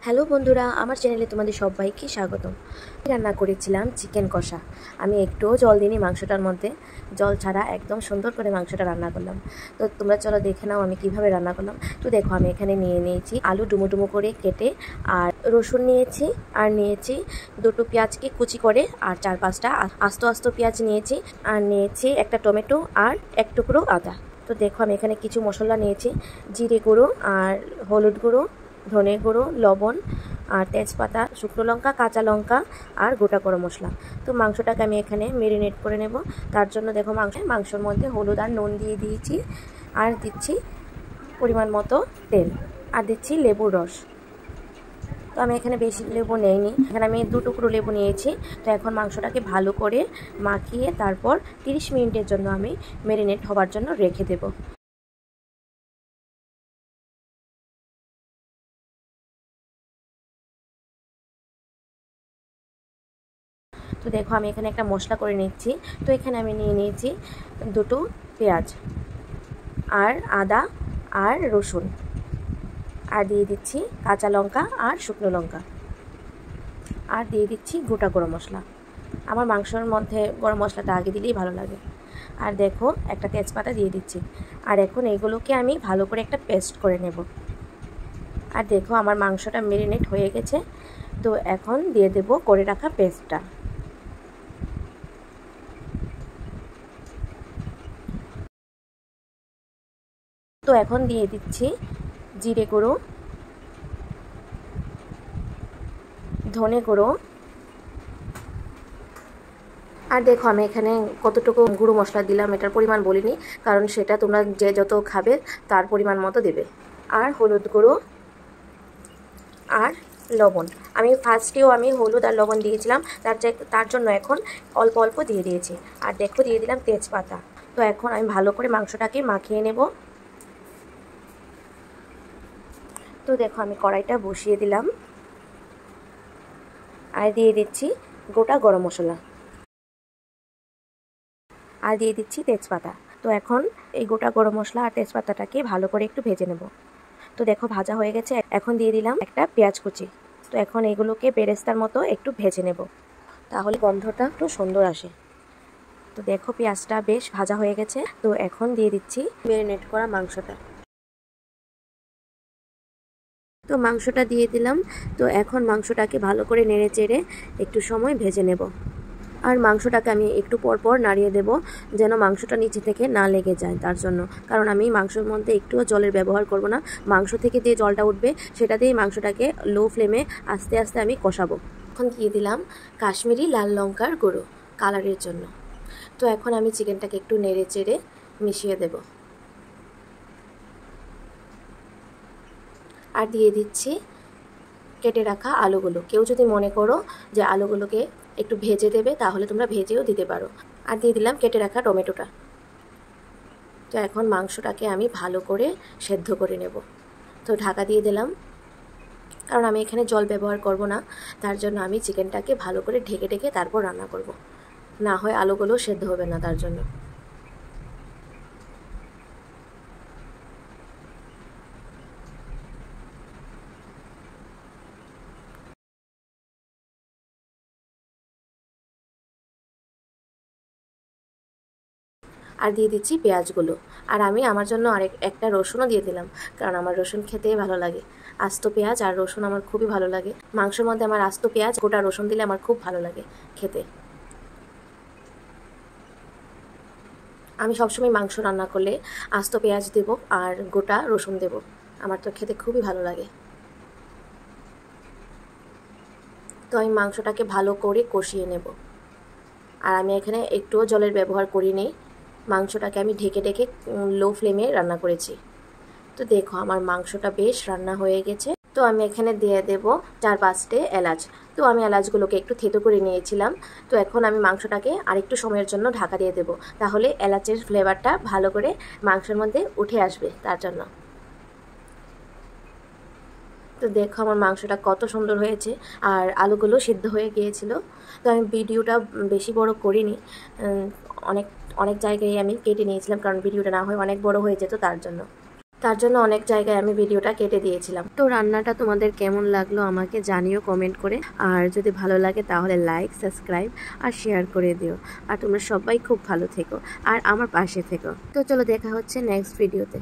Hello বন্ধুরা, আমার চ্যানেলে তোমাদের সবাইকে স্বাগতম। রান্না করেছিলাম চিকেন কষা। আমি একটুও জল দিইনি মাংসটার মধ্যে, জল ছাড়া একদম সুন্দর করে মাংসটা রান্না করলাম। তো তোমরা চলো দেখে নাও আমি কিভাবে রান্না করলাম। তো দেখো, আমি এখানে নিয়েছি আলু ডুমো ডুমো করে কেটে, আর রসুন নিয়েছি, আর নিয়েছি দুটো পেঁয়াজকে কুচি করে, আর 4-5টা আস্ত আস্ত পেঁয়াজ নিয়েছি, আর নিয়েছি একটা টমেটো আর এক টুকরো আদা। তো দেখো, আমি এখানে কিছু মশলা নিয়েছি, জিরে গুঁড়ো আর হলুদ গুঁড়ো, ধনে গুঁড়ো, লবণ আর তেজপাতা, শুকনো লঙ্কা, কাঁচা লঙ্কা আর গোটা গরম মশলা। তো মাংসটাকে আমি এখানে মেরিনেট করে নেব। তার জন্য দেখো, মাংসের মধ্যে হলুদ আর নুন দিয়ে দিয়েছি, আর দিচ্ছি পরিমাণ মতো তেল, আর দিচ্ছি লেবুর রস। তো আমি এখানে বেশি লেবু নেইনি, এখানে আমি 2 টুকরো লেবু নিয়েছি। তো এখন মাংসটাকে ভালো করে মাখিয়ে তারপর 30 মিনিটের জন্য আমি মেরিনেট হওয়ার জন্য রেখে দেব। তো দেখো, আমি এখানে একটা মশলা করে নিচ্ছি। তো এখানে আমি নিয়ে নিয়েছি 2টো পেঁয়াজ আর আদা আর রসুন, আর দিয়ে দিচ্ছি কাঁচা লঙ্কা আর শুকনো লঙ্কা, আর দিয়ে দিচ্ছি গোটা গরম মশলা। আমার মাংসের মধ্যে গরম মশলাটা আগে দিলেই ভালো লাগে। আর দেখো, একটা তেজপাতা দিয়ে দিচ্ছি। আর এখন এগুলোকে আমি ভালো করে একটা পেস্ট করে নেব। আর দেখো, আমার মাংসটা মেরিনেট হয়ে গেছে। তো এখন দিয়ে দেব করে রাখা পেস্টটা। তো এখন দিয়ে দিচ্ছি জিরে গুঁড়ো, ধনে গুঁড়ো, আর দেখো আমি এখানে কতটুকু গুঁড়ো মশলা দিলাম এটার পরিমাণ বলিনি, কারণ সেটা তোমরা যে যত খাবে তার পরিমাণ মতো দেবে। আর হলুদ গুঁড়ো আর লবণ, আমি ফার্স্টেও হলুদ আর লবণ দিয়েছিলাম, তার জন্য এখন অল্প অল্প দিয়ে দিয়েছি। আর দেখো, দিয়ে দিলাম তেজপাতা। তো এখন আমি ভালো করে মাংসটাকে মাখিয়ে নেব। তো দেখো, আমি কড়াইটা বসিয়ে দিলাম, আর দিয়ে দিচ্ছি গোটা গরম মশলা, আর দিয়ে দিচ্ছি তেজপাতা। তো এখন এই গোটা গরম মশলা আর তেজপাতাটাকে ভালো করে একটু ভেজে নেব। তো দেখো, ভাজা হয়ে গেছে। এখন দিয়ে দিলাম একটা পেঁয়াজ কুচি। তো এখন এগুলোকে বেরেস্তার মতো একটু ভেজে নেব, তাহলে গন্ধটা একটু সুন্দর আসে। তো দেখো, পেঁয়াজটা বেশ ভাজা হয়ে গেছে। তো এখন দিয়ে দিচ্ছি ম্যারিনেট করা মাংসটা। তো মাংসটা দিয়ে দিলাম। তো এখন মাংসটাকে ভালো করে নেড়ে চেড়ে একটু সময় ভেজে নেব। আর মাংসটাকে আমি একটু পর পর নাড়িয়ে দেব, যেন মাংসটা নিচে থেকে না লেগে যায়। তার জন্য, কারণ আমি মাংসের মধ্যে একটুও জলের ব্যবহার করব না। মাংস থেকে যে জলটা উঠবে সেটা দিয়েই মাংসটাকে লো ফ্লেমে আস্তে আস্তে আমি কষাবো। এখন দিয়ে দিলাম কাশ্মীরি লাল লঙ্কার গুঁড়ো কালারের জন্য। তো এখন আমি চিকেনটাকে একটু নেড়ে চেড়ে মিশিয়ে দেব, আর দিয়ে দিচ্ছি কেটে রাখা আলুগুলো। কেউ যদি মনে করো যে আলুগুলোকে একটু ভেজে দেবে, তাহলে তোমরা ভেজেও দিতে পারো। আর দিয়ে দিলাম কেটে রাখা টমেটোটা। তো এখন মাংসটাকে আমি ভালো করে সেদ্ধ করে নেব। তো ঢাকা দিয়ে দিলাম, কারণ আমি এখানে জল ব্যবহার করব না। তার জন্য আমি চিকেনটাকে ভালো করে ঢেকে ঢেকে তারপর রান্না করব, না হয় আলুগুলো সেদ্ধ হবে না। তার জন্য আর দিয়ে দিচ্ছি পেঁয়াজগুলো। আর আমি আমার জন্য একটা রসুনও দিয়ে দিলাম, কারণ আমার রসুন খেতেই ভালো লাগে। আস্ত পেঁয়াজ আর রসুন আমার খুবই ভালো লাগে। মাংসের মধ্যে আমার আস্ত পেঁয়াজ গোটা রসুন দিলে আমার খুব ভালো লাগে খেতে। আমি সবসময় মাংস রান্না করলে আস্ত পেঁয়াজ দেব আর গোটা রসুন দেব, আমার তো খেতে খুবই ভালো লাগে। তো আমি মাংসটাকে ভালো করে কষিয়ে নেব। আর আমি এখানে একটুও জলের ব্যবহার করিনি, মাংসটাকে আমি ঢেকে ঢেকে লো ফ্লেমে রান্না করেছি। তো দেখো, আমার মাংসটা বেশ রান্না হয়ে গেছে। তো আমি এখানে দিয়ে দেব 4-5টে এলাচ। তো আমি এলাচগুলোকে একটু থেতো করে নিয়েছিলাম। তো এখন আমি মাংসটাকে আরেকটু সময়ের জন্য ঢাকা দিয়ে দেব, তাহলে এলাচের ফ্লেভারটা ভালো করে মাংসের মধ্যে উঠে আসবে। তার জন্য তো দেখো, আমার মাংসটা কত সুন্দর হয়েছে, আর আলুগুলো সিদ্ধ হয়ে গিয়েছিল। তো আমি ভিডিওটা বেশি বড় করিনি, অনেক অনেক জায়গায় আমি কেটে নিয়েছিলাম, কারণ ভিডিওটা না হয় অনেক বড় হয়ে যেত। তার জন্য তো তার জন্য অনেক জায়গায় আমি ভিডিওটা কেটে দিয়েছিলাম। তো রান্নাটা তোমাদের কেমন লাগলো আমাকে জানিও কমেন্ট করে, আর যদি ভালো লাগে তাহলে লাইক, সাবস্ক্রাইব আর শেয়ার করে দিও। আর তোমরা সবাই খুব ভালো থেকো আর আমার পাশে থেকো। তো চলো দেখা হচ্ছে নেক্সট ভিডিওতে।